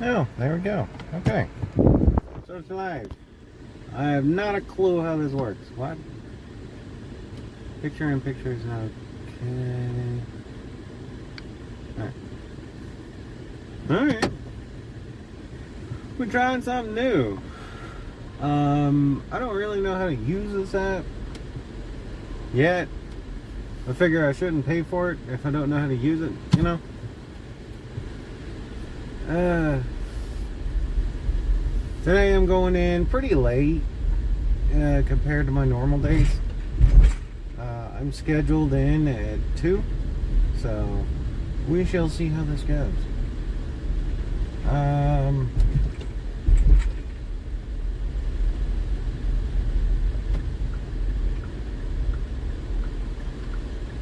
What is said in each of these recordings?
Oh, there we go. Okay. So it's live. I have not a clue how this works. What? Picture in picture is not okay. Alright. We're trying something new. I don't really know how to use this app yet. I figure I shouldn't pay for it if I don't know how to use it, you know? Today I'm going in pretty late compared to my normal days. I'm scheduled in at 2, so we shall see how this goes.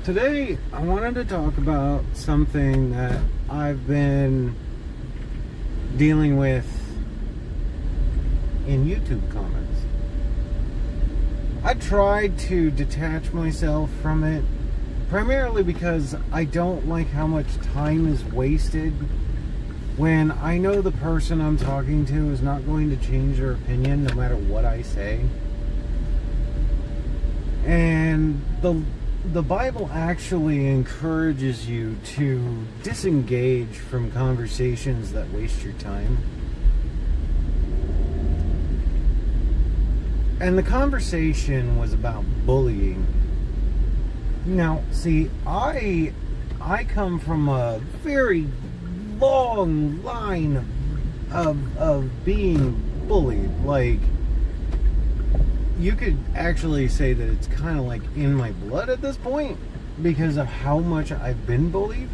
Today I wanted to talk about something that I've been dealing with in YouTube comments. I tried to detach myself from it primarily because I don't like how much time is wasted when I know the person I'm talking to is not going to change their opinion no matter what I say. And the Bible actually encourages you to disengage from conversations that waste your time. And the conversation was about bullying. Now, see, I come from a very long line of being bullied. Like, you could actually say that it's kind of like in my blood at this point because of how much I've been bullied.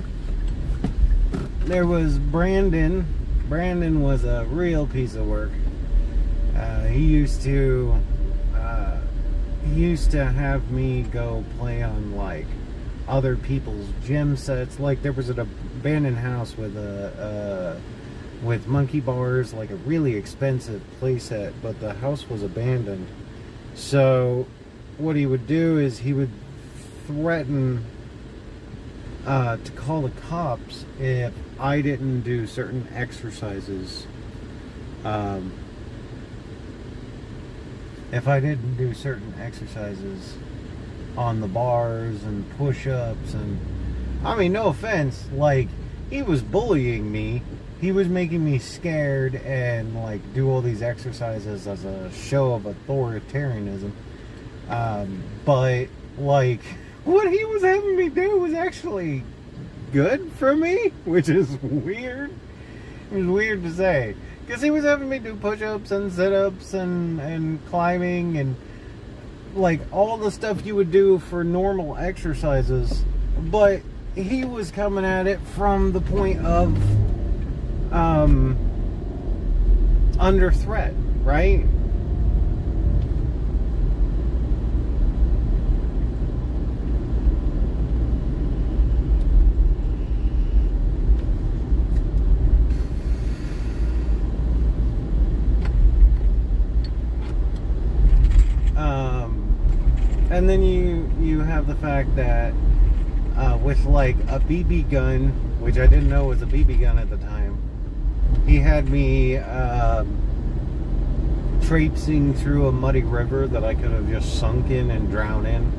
There was Brandon. Brandon was a real piece of work. He used to have me go play on like other people's gym sets. Like there was an abandoned house with with monkey bars, like a really expensive play set, but the house was abandoned. So what he would do is he would threaten to call the cops if I didn't do certain exercises. If I didn't do certain exercises on the bars and push-ups, and I mean, no offense, like, he was bullying me. He was making me scared and like do all these exercises as a show of authoritarianism. But like what he was having me do was actually good for me, which is weird. It was weird to say. Because he was having me do push-ups and sit-ups and climbing and like all the stuff you would do for normal exercises. But he was coming at it from the point of under threat, right? And then you have the fact that with like a BB gun, which I didn't know was a BB gun at the time, he had me traipsing through a muddy river that I could have just sunk in and drowned in.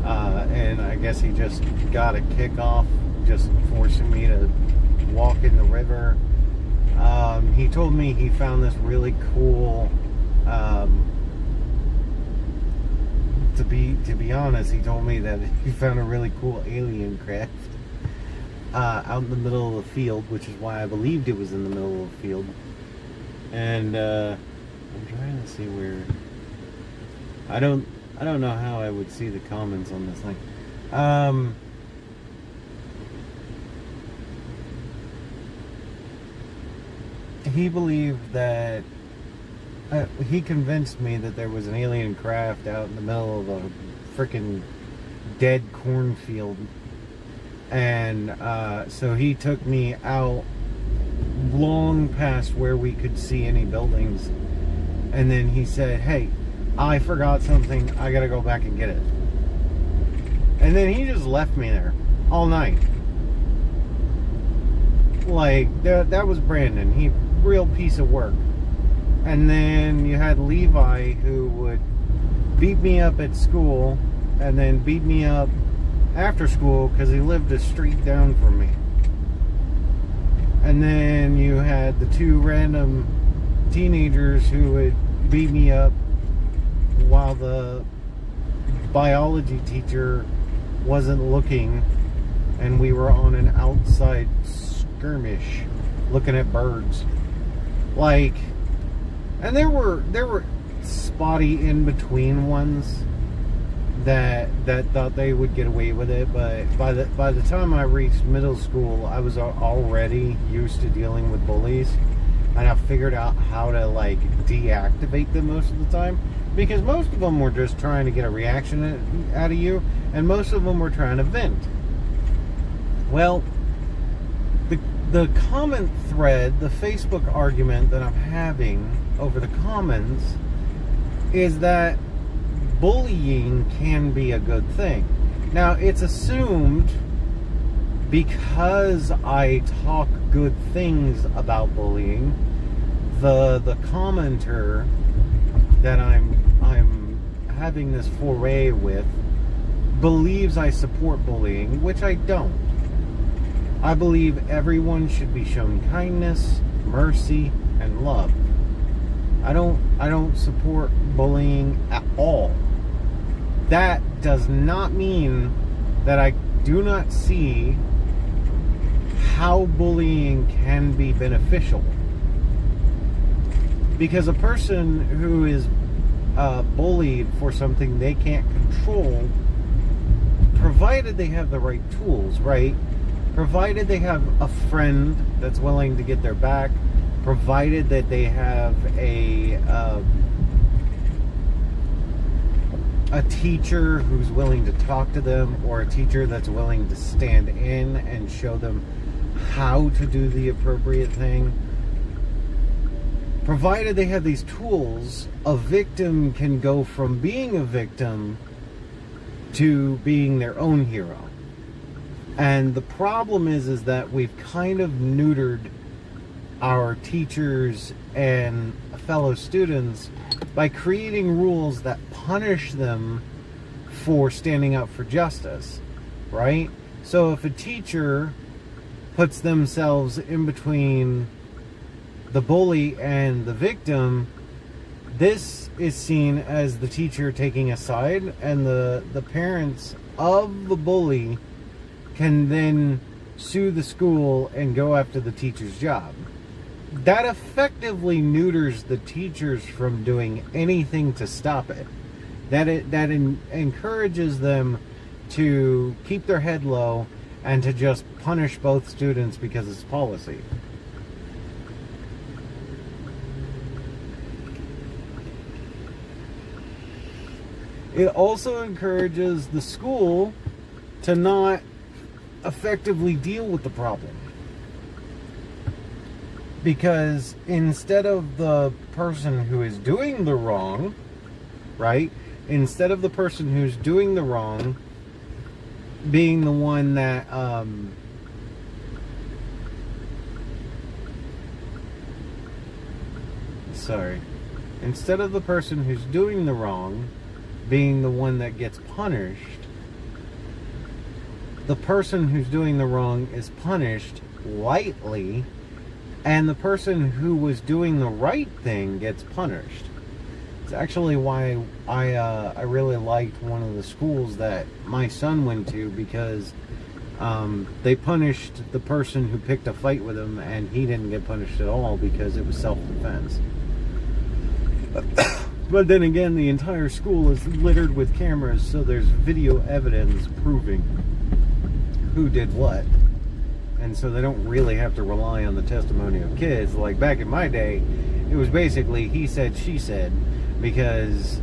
And I guess he just got a kick off, just forcing me to walk in the river. He told me he found this really cool, to be honest, he told me that he found a really cool alien craft out in the middle of the field, which is why I believed it was in the middle of the field. And I'm trying to see where. I don't know how I would see the comments on this thing. He believed that he convinced me that there was an alien craft out in the middle of a freaking dead cornfield. And so he took me out long past where we could see any buildings. And then he said, hey, I forgot something. I gotta go back and get it. And then he just left me there all night. Like, that was Brandon. real piece of work. And then you had Levi, who would beat me up at school and then beat me up after school because he lived a street down from me. And then you had the two random teenagers who would beat me up while the biology teacher wasn't looking, and we were on an outside skirmish looking at birds. Like, and there were spotty in between ones that thought they would get away with it, but by the time I reached middle school, I was already used to dealing with bullies, and I figured out how to like deactivate them most of the time, because most of them were just trying to get a reaction out of you, and most of them were trying to vent. Well, the comment thread, the Facebook argument that I'm having over the comments is that bullying can be a good thing. Now, it's assumed because I talk good things about bullying, the commenter that I'm having this foray with believes I support bullying, which I don't. I believe everyone should be shown kindness, mercy, and love. I don't support bullying at all. That does not mean that I do not see how bullying can be beneficial. Because a person who is bullied for something they can't control, provided they have the right tools, right? Provided they have a friend that's willing to get their back, provided that they have a teacher who's willing to talk to them, or a teacher that's willing to stand in and show them how to do the appropriate thing. Provided they have these tools, a victim can go from being a victim to being their own hero. And the problem is that we've kind of neutered our teachers and fellow students by creating rules that punish them for standing up for justice, right? So if a teacher puts themselves in between the bully and the victim, this is seen as the teacher taking a side, and the parents of the bully can then sue the school and go after the teacher's job. That effectively neuters the teachers from doing anything to stop it. That encourages them to keep their head low and to just punish both students because it's policy. It also encourages the school to not effectively deal with the problem. Because instead of the person who is doing the wrong, right? Instead of the person who's doing the wrong being the one that instead of the person who's doing the wrong being the one that gets punished, the person who's doing the wrong is punished lightly, and the person who was doing the right thing gets punished. It's actually why I really liked one of the schools that my son went to, because they punished the person who picked a fight with him, and he didn't get punished at all because it was self-defense. But then again, the entire school is littered with cameras, so there's video evidence proving who did what. And so they don't really have to rely on the testimony of kids. Like back in my day, it was basically he said, she said, because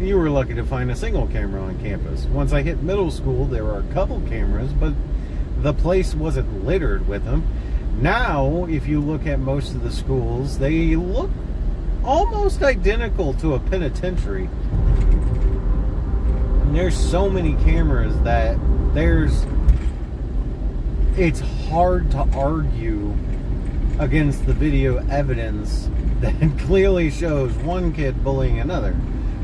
you were lucky to find a single camera on campus. Once I hit middle school, there were a couple cameras, but the place wasn't littered with them. Now, if you look at most of the schools, they look almost identical to a penitentiary. And there's so many cameras that it's hard to argue against the video evidence that clearly shows one kid bullying another.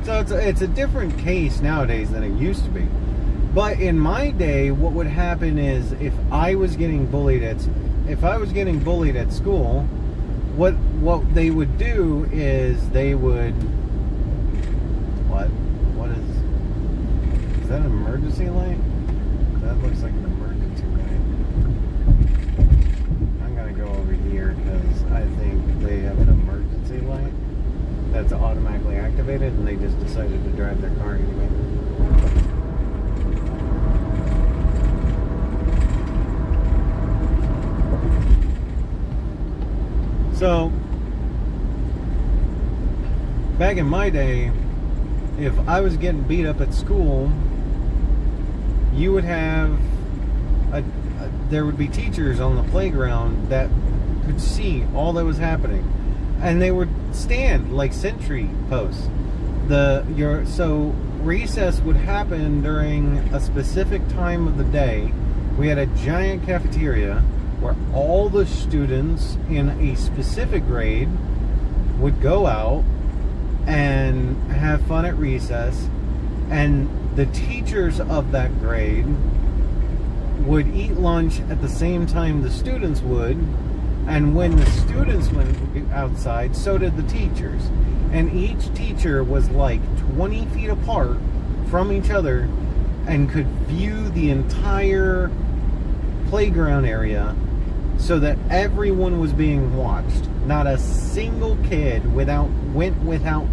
So it's a different case nowadays than it used to be. But in my day, what would happen is if I was getting bullied at school, what they would do is they would what is that an emergency light? That looks like an emergency light. I'm gonna go over here because I think they have an emergency light that's automatically activated, and they just decided to drive their car anyway. So, back in my day, if I was getting beat up at school, you would have there would be teachers on the playground that could see all that was happening, and they would stand like sentry posts. So recess would happen during a specific time of the day. We had a giant cafeteria where all the students in a specific grade would go out and have fun at recess, and the teachers of that grade would eat lunch at the same time the students would, and when the students went outside, so did the teachers. And each teacher was like 20 feet apart from each other and could view the entire playground area so that everyone was being watched. Not a single kid went without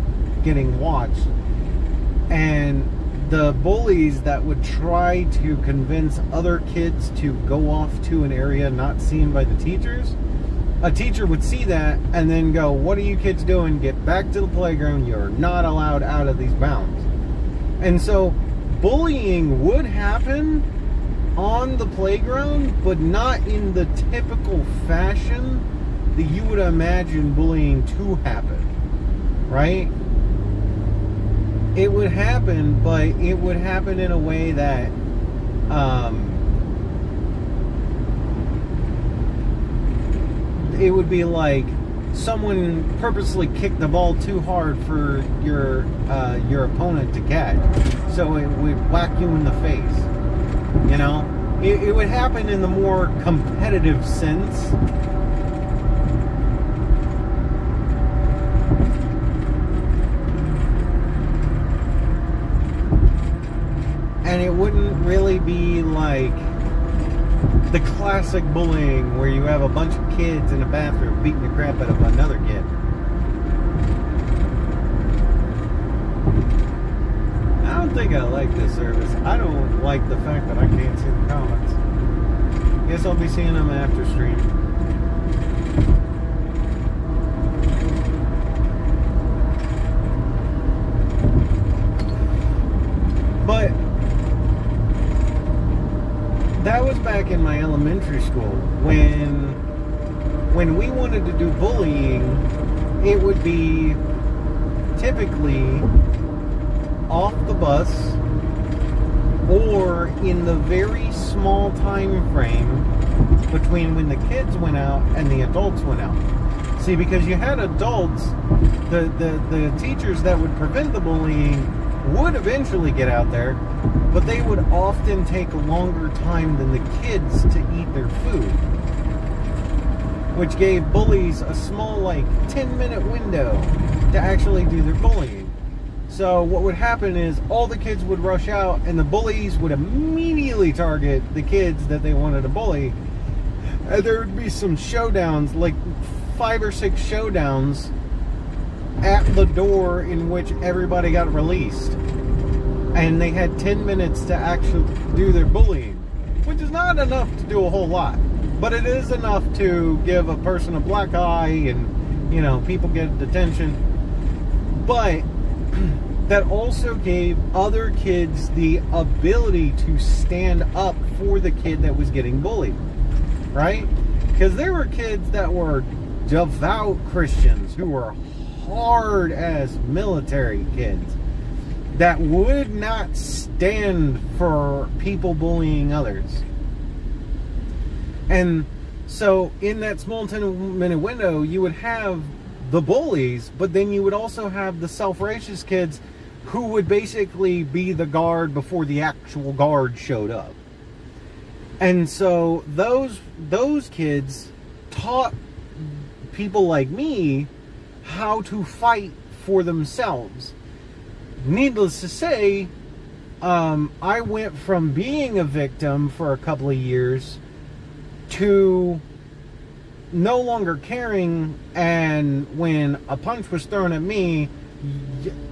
getting watched. And the bullies that would try to convince other kids to go off to an area not seen by the teachers, a teacher would see that and then go, "What are you kids doing? Get back to the playground. You're not allowed out of these bounds." And so bullying would happen on the playground, but not in the typical fashion that you would imagine bullying to happen, right? It would happen, but it would happen in a way that it would be like someone purposely kicked the ball too hard for your opponent to catch, so it would whack you in the face. You know, it would happen in the more competitive sense. And it wouldn't really be like the classic bullying where you have a bunch of kids in a bathroom beating the crap out of another kid. I don't think I like this service. I don't like the fact that I can't see the comments. Guess I'll be seeing them after stream. But that was back in my elementary school. When we wanted to do bullying, it would be typically off the bus or in the very small time frame between when the kids went out and the adults went out. See, because you had adults, the teachers that would prevent the bullying would eventually get out there, but they would often take a longer time than the kids to eat their food, which gave bullies a small, like, 10-minute window to actually do their bullying. So what would happen is all the kids would rush out, and the bullies would immediately target the kids that they wanted to bully. And there would be some showdowns, like 5 or 6 showdowns at the door in which everybody got released. And they had 10 minutes to actually do their bullying, which is not enough to do a whole lot. But it is enough to give a person a black eye and, you know, people get detention. But that also gave other kids the ability to stand up for the kid that was getting bullied, right? Because there were kids that were devout Christians who were hard as military kids that would not stand for people bullying others. And So in that small 10-minute window, you would have the bullies, but then you would also have the self-righteous kids who would basically be the guard before the actual guard showed up. And so those kids taught people like me how to fight for themselves. Needless to say, I went from being a victim for a couple of years to no longer caring, and when a punch was thrown at me,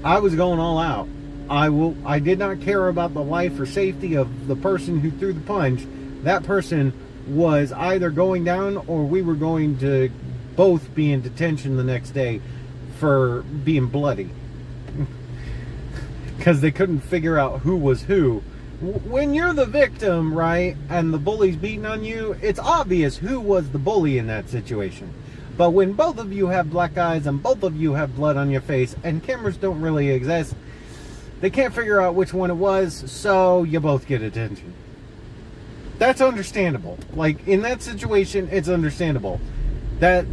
I was going all out. I did not care about the life or safety of the person who threw the punch. That person was either going down, or we were going to both be in detention the next day for being bloody. Because they couldn't figure out who was who. When you're the victim, right, and the bully's beating on you, it's obvious who was the bully in that situation. But when both of you have black eyes and both of you have blood on your face, and cameras don't really exist, they can't figure out which one it was, so you both get attention. That's understandable. Like, in that situation, it's understandable. That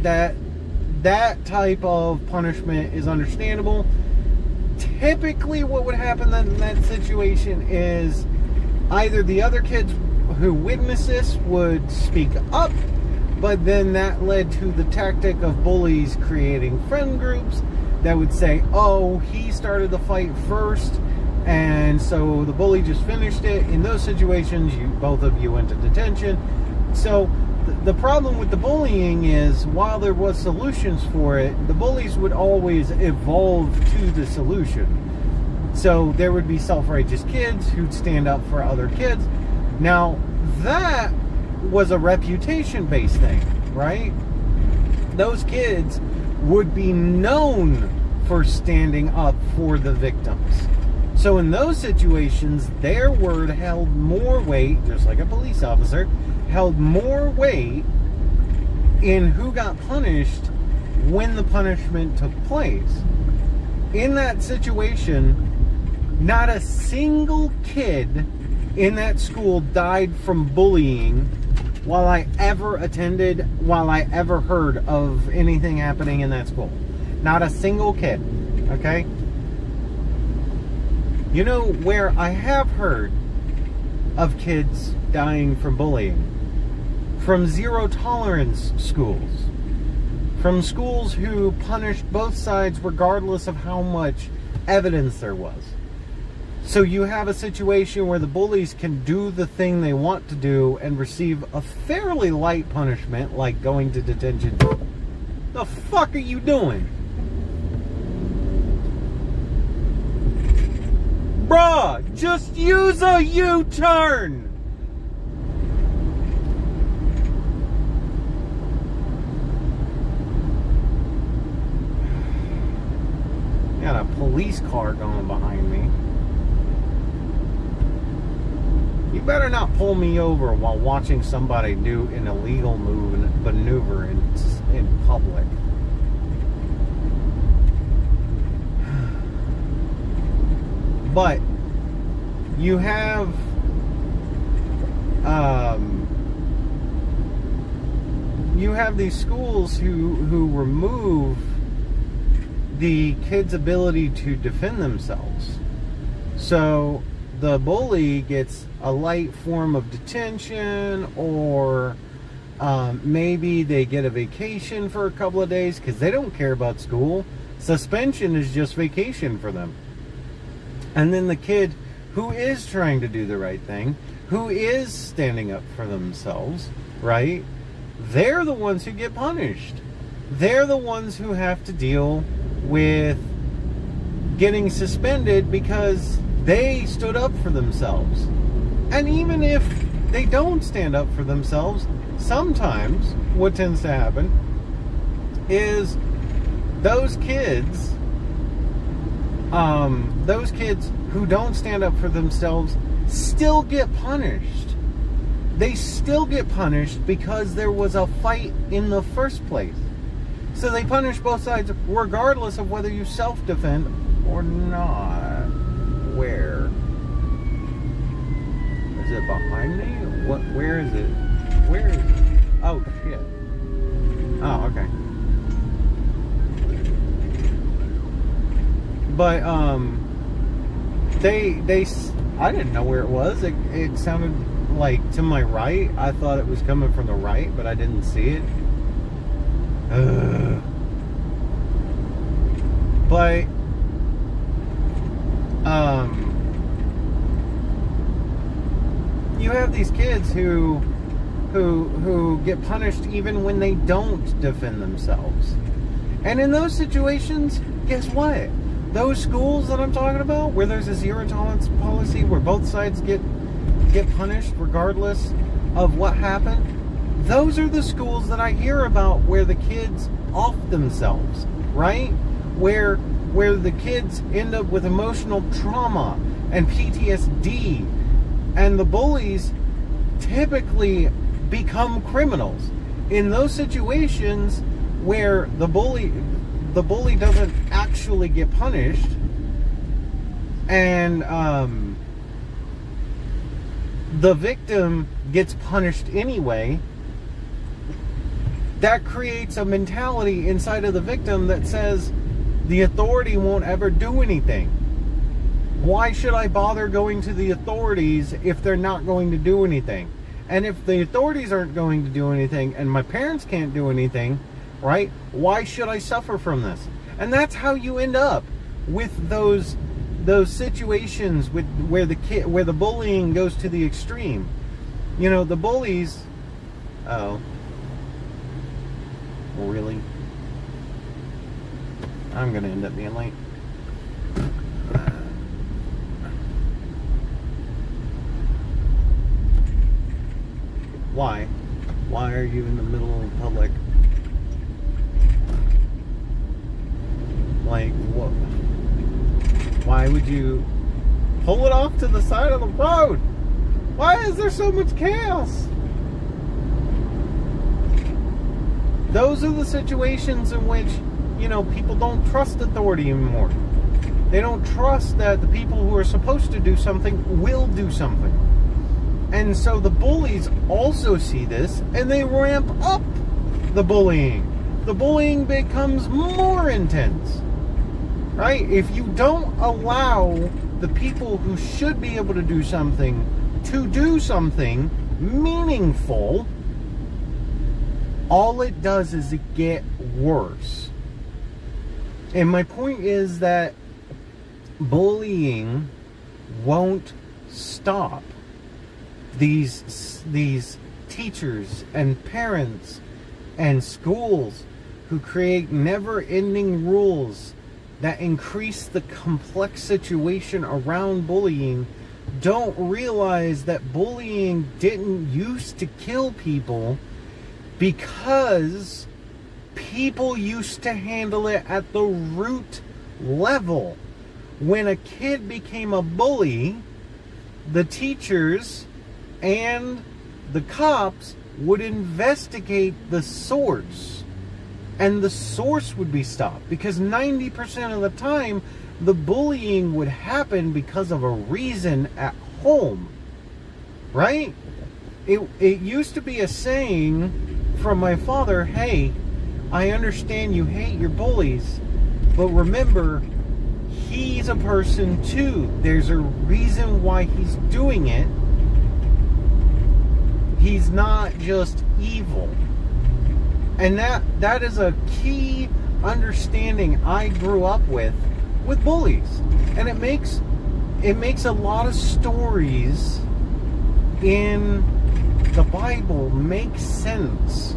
type of punishment is understandable. Typically, what would happen in that situation is either the other kids who witnessed this would speak up, but then that led to the tactic of bullies creating friend groups that would say, oh, he started the fight first, and so the bully just finished it. In those situations, both of you went to detention. So the problem with the bullying is, while there was solutions for it, the bullies would always evolve to the solution. So there would be self-righteous kids who'd stand up for other kids. Now, that was a reputation-based thing, right? Those kids would be known for standing up for the victims. So in those situations, their word held more weight, just like a police officer, held more weight in who got punished when the punishment took place. In that situation, not a single kid in that school died from bullying while I ever heard of anything happening in that school. Not a single kid, okay? You know where I have heard of kids dying from bullying? From zero tolerance schools. From schools who punished both sides regardless of how much evidence there was. So you have a situation where the bullies can do the thing they want to do and receive a fairly light punishment, like going to detention. The fuck are you doing? Bruh, just use a U-turn! Got a police car going behind me. You better not pull me over while watching somebody do an illegal maneuver in public. But you have these schools who remove the kids' ability to defend themselves. So the bully gets a light form of detention, or maybe they get a vacation for a couple of days because they don't care about school. Suspension is just vacation for them. And then the kid who is trying to do the right thing, who is standing up for themselves, right? They're the ones who get punished. They're the ones who have to deal with getting suspended because they stood up for themselves. And even if they don't stand up for themselves, sometimes what tends to happen is those kids who don't stand up for themselves still get punished. They still get punished because there was a fight in the first place. So they punish both sides regardless of whether you self-defend or not. Where? Is it behind me? Where is it? Where is it? Oh, shit. Oh, okay. But, I didn't know where it was. It sounded like to my right. I thought it was coming from the right, but I didn't see it. But, you have these kids who get punished even when they don't defend themselves. And in those situations, guess what? Those schools that I'm talking about, where there's a zero tolerance policy, where both sides get punished regardless of what happened, those are the schools that I hear about where the kids off themselves, right? Where the kids end up with emotional trauma and PTSD, and the bullies typically become criminals. In those situations where the bully doesn't actually get punished, and the victim gets punished anyway, that creates a mentality inside of the victim that says the authority won't ever do anything. Why should I bother going to the authorities if they're not going to do anything? And if the authorities aren't going to do anything and my parents can't do anything, right? Why should I suffer from this? And that's how you end up with those situations where the bullying goes to the extreme. You know, the bullies. Oh, really? I'm gonna end up being late. Why? Why are you in the middle of public? Like, what? Why would you pull it off to the side of the road? Why is there so much chaos? Those are the situations in which, you know, people don't trust authority anymore. They don't trust that the people who are supposed to do something will do something. And so the bullies also see this, and they ramp up the bullying. The bullying becomes more intense, right? If you don't allow the people who should be able to do something meaningful, all it does is it get worse. And my point is that bullying won't stop. These teachers and parents and schools who create never-ending rules that increase the complex situation around bullying don't realize that bullying didn't used to kill people because people used to handle it at the root level. When a kid became a bully, the teachers and the cops would investigate the source, and the source would be stopped, because 90% of the time the bullying would happen because of a reason at home, right? It used to be a saying from my father, hey, I understand you hate your bullies, but remember, he's a person too. There's a reason why he's doing it. He's not just evil. And that is a key understanding I grew up with bullies. And it makes a lot of stories in the Bible make sense,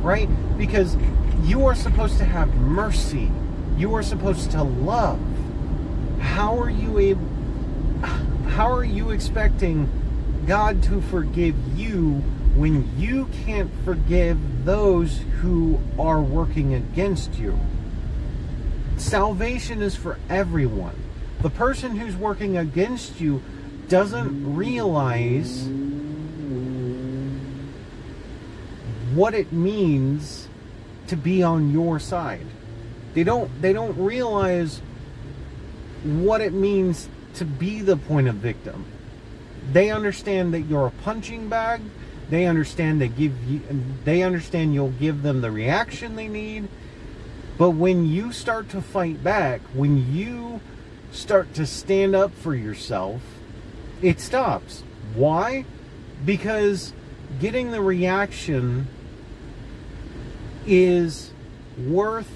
right? Because you are supposed to have mercy. You are supposed to love. How are you expecting God to forgive you when you can't forgive those who are working against you? Salvation is for everyone. The person who's working against you doesn't realize what it means to be on your side. They don't realize what it means to be the point of victim. They understand that you're a punching bag. They understand they understand you'll give them the reaction they need. But when you start to fight back, when you start to stand up for yourself, it stops. Why? Because getting the reaction is worth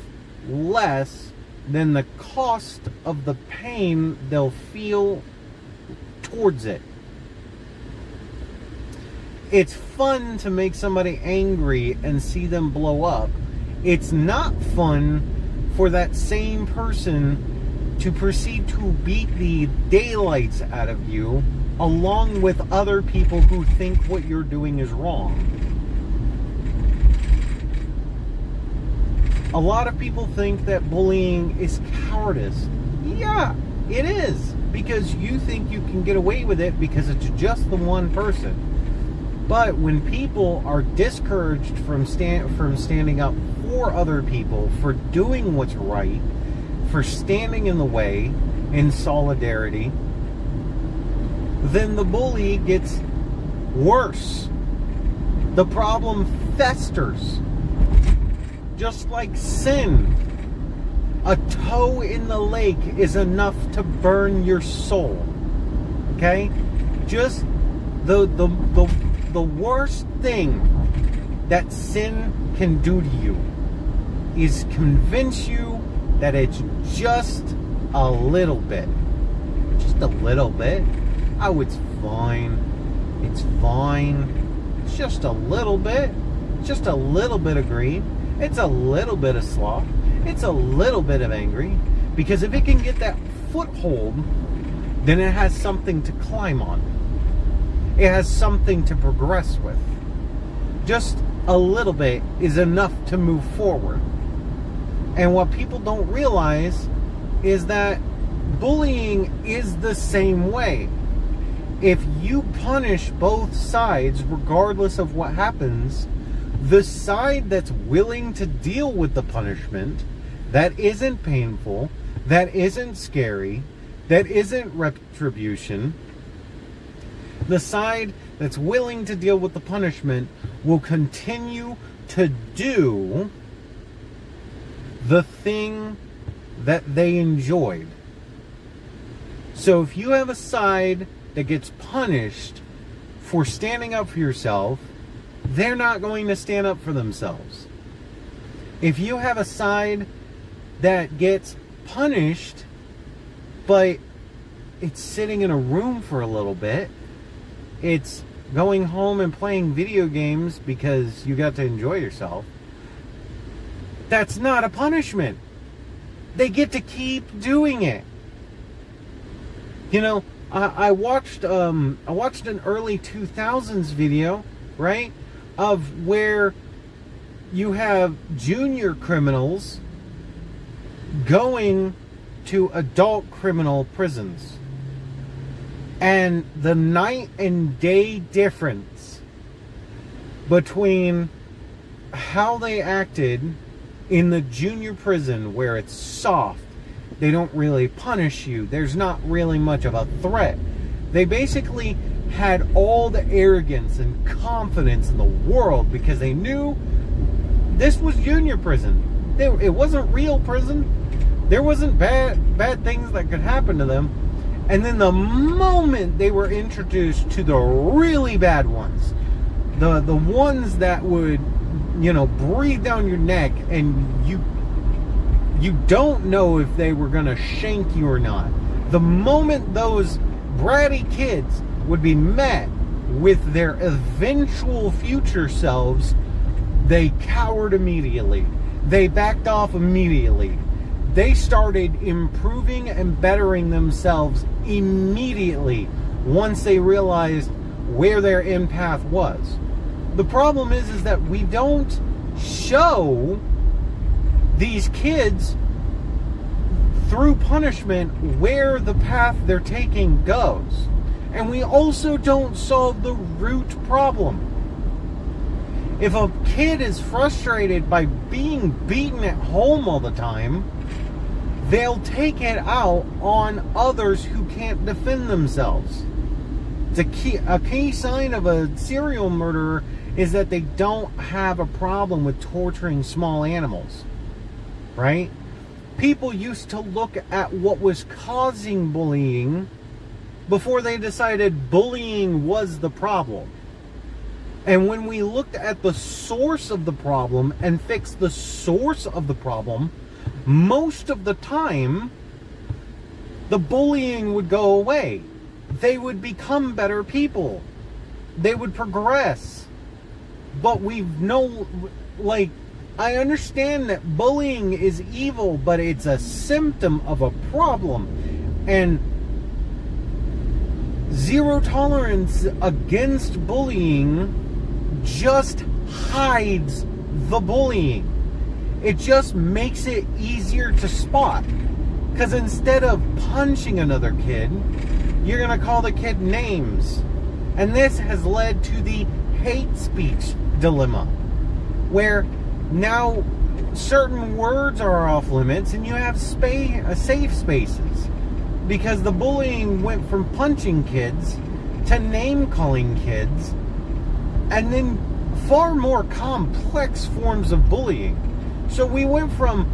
less than the cost of the pain they'll feel towards it. It's fun to make somebody angry and see them blow up. It's not fun for that same person to proceed to beat the daylights out of you, along with other people who think what you're doing is wrong. A lot of people think that bullying is cowardice. Yeah, it is. Because you think you can get away with it because it's just the one person. But when people are discouraged from standing up for other people, for doing what's right, for standing in the way in solidarity, then the bully gets worse. The problem festers. Just like sin. A toe in the lake is enough to burn your soul. Okay? Just the worst thing that sin can do to you is convince you that it's just a little bit. Just a little bit. Oh, it's fine. It's fine. It's just a little bit. Just a little bit of greed. It's a little bit of sloth. It's a little bit of angry. Because if it can get that foothold, then it has something to climb on. It has something to progress with. Just a little bit is enough to move forward. And what people don't realize is that bullying is the same way. If you punish both sides, regardless of what happens, the side that's willing to deal with the punishment, that isn't painful, that isn't scary, that isn't retribution, the side that's willing to deal with the punishment will continue to do the thing that they enjoyed. So if you have a side that gets punished for standing up for yourself, they're not going to stand up for themselves. If you have a side that gets punished, but it's sitting in a room for a little bit, it's going home and playing video games because you got to enjoy yourself, that's not a punishment. They get to keep doing it. You know, I watched an early 2000s video, right, of where you have junior criminals going to adult criminal prisons. And the night and day difference between how they acted in the junior prison, where it's soft, they don't really punish you, there's not really much of a threat. They basically had all the arrogance and confidence in the world because they knew this was junior prison. It wasn't real prison. There wasn't bad things that could happen to them. And then the moment they were introduced to the really bad ones, the ones that would, breathe down your neck, and you don't know if they were going to shank you or not. The moment those bratty kids would be met with their eventual future selves, they cowered immediately. They backed off immediately. They started improving and bettering themselves immediately once they realized where their end path was. The problem is that we don't show these kids through punishment where the path they're taking goes. And we also don't solve the root problem. If a kid is frustrated by being beaten at home all the time, they'll take it out on others who can't defend themselves. A key sign of a serial murderer is that they don't have a problem with torturing small animals, right? People used to look at what was causing bullying before they decided bullying was the problem. And when we looked at the source of the problem and fixed the source of the problem, most of the time, the bullying would go away. They would become better people. They would progress. But I understand that bullying is evil, but it's a symptom of a problem. And zero tolerance against bullying just hides the bullying. It just makes it easier to spot. Because instead of punching another kid, you're going to call the kid names. And this has led to the hate speech dilemma, where now certain words are off limits and you have safe spaces. Because the bullying went from punching kids to name-calling kids, and then far more complex forms of bullying. So we went from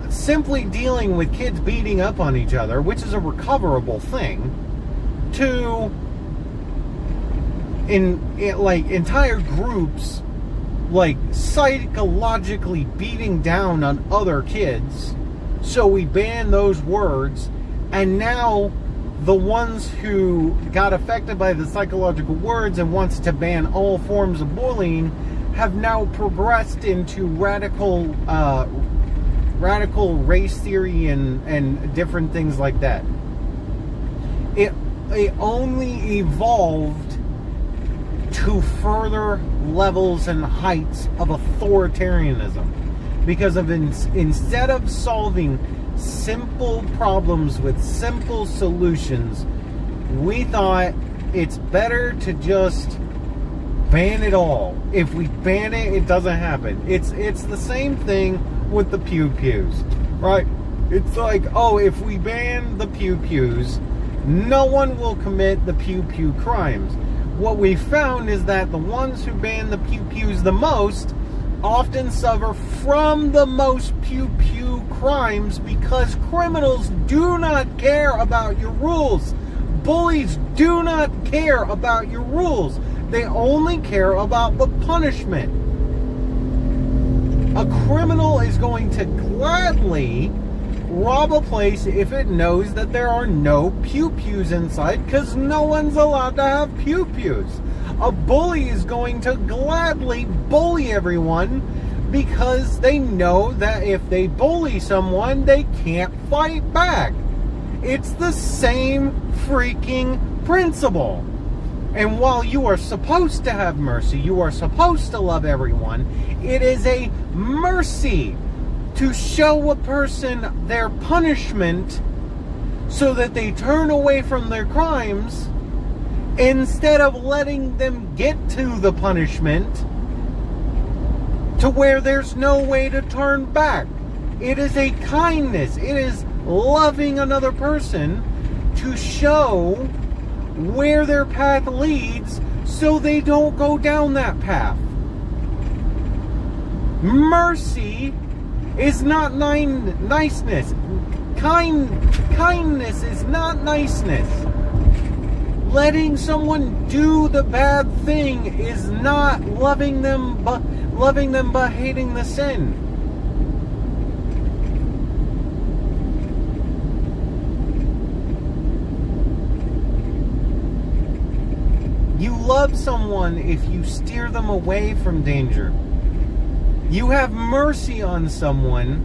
simply dealing with kids beating up on each other, which is a recoverable thing, to entire groups psychologically beating down on other kids. So we banned those words, and now the ones who got affected by the psychological words and wants to ban all forms of bullying have now progressed into radical race theory and different things like that. It only evolved to further levels and heights of authoritarianism, because of instead of solving simple problems with simple solutions, we thought it's better to just ban it all. If we ban it, it doesn't happen. It's the same thing with the pew-pews, right? It's like, oh, if we ban the pew-pews, no one will commit the pew-pew crimes. What we found is that the ones who ban the pew-pews the most often suffer from the most pew-pew crimes, because criminals do not care about your rules. Bullies do not care about your rules. They only care about the punishment. A criminal is going to gladly rob a place if it knows that there are no pew-pews inside, because no one's allowed to have pew-pews. A bully is going to gladly bully everyone because they know that if they bully someone, they can't fight back. It's the same freaking principle. And while you are supposed to have mercy, you are supposed to love everyone, it is a mercy to show a person their punishment so that they turn away from their crimes, instead of letting them get to the punishment to where there's no way to turn back. It is a kindness. It is loving another person to show where their path leads so they don't go down that path. Mercy is not niceness. Kindness is not niceness. Letting someone do the bad thing is not loving them but hating the sin. You love someone if you steer them away from danger. You have mercy on someone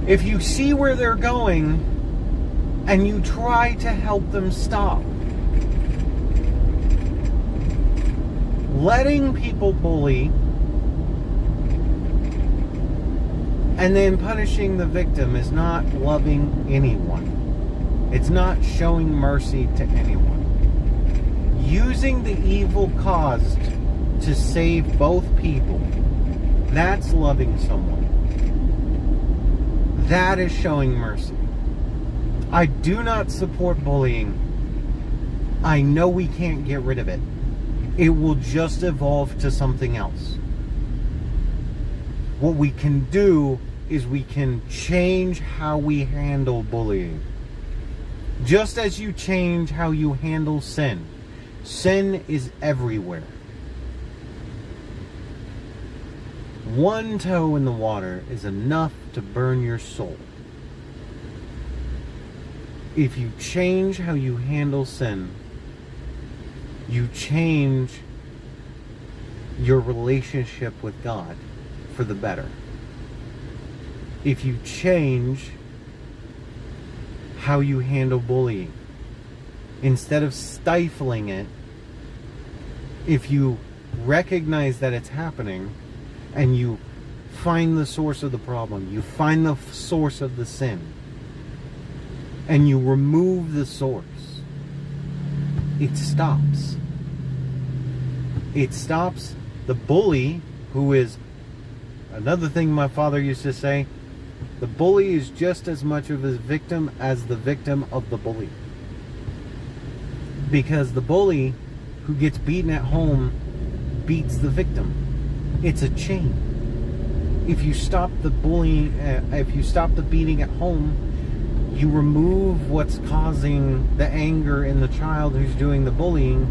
if you see where they're going and you try to help them stop. Letting people bully and then punishing the victim is not loving anyone. It's not showing mercy to anyone. Using the evil caused to save both people, that's loving someone. That is showing mercy. I do not support bullying. I know we can't get rid of it. It will just evolve to something else. What we can do is we can change how we handle bullying. Just as you change how you handle sin. Sin is everywhere. One toe in the water is enough to burn your soul. If you change how you handle sin, you change your relationship with God for the better. If you change how you handle bullying, instead of stifling it, if you recognize that it's happening and you find the source of the problem, you find the source of the sin, and you remove the source, it stops. It stops the bully, who is another thing my father used to say, the bully is just as much of a victim as the victim of the bully. Because the bully who gets beaten at home beats the victim. It's a chain. If you stop the bullying, if you stop the beating at home, you remove what's causing the anger in the child who's doing the bullying,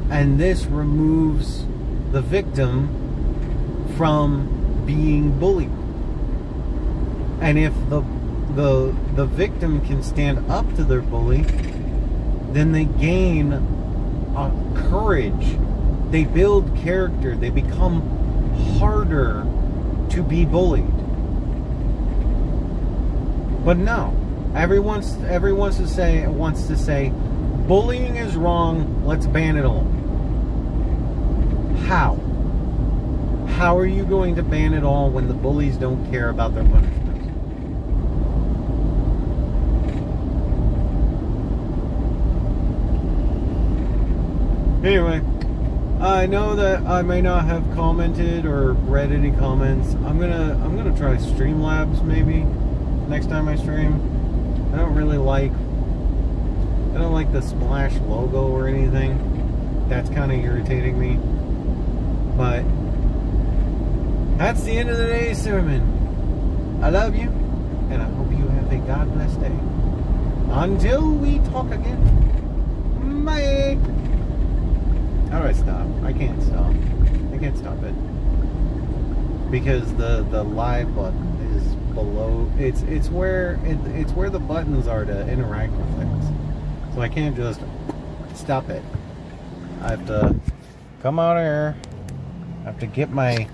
and this removes the victim from being bullied. And if the victim can stand up to their bully, then they gain courage. They build character. They become harder to be bullied. But no, everyone wants to say, bullying is wrong. Let's ban it all. How? How are you going to ban it all when the bullies don't care about their punishments? Anyway, I know that I may not have commented or read any comments. I'm gonna try Streamlabs maybe next time I stream. I don't like the splash logo or anything. That's kind of irritating me. But that's the end of the day's sermon. I love you, and I hope you have a God bless day. Until we talk again. Bye. How do I stop? I can't stop. I can't stop it. Because the live button is below. It's where the buttons are to interact with things. So I can't just stop it. I have to come out here. I have to get my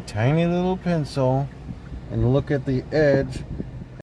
tiny little pencil and look at the edge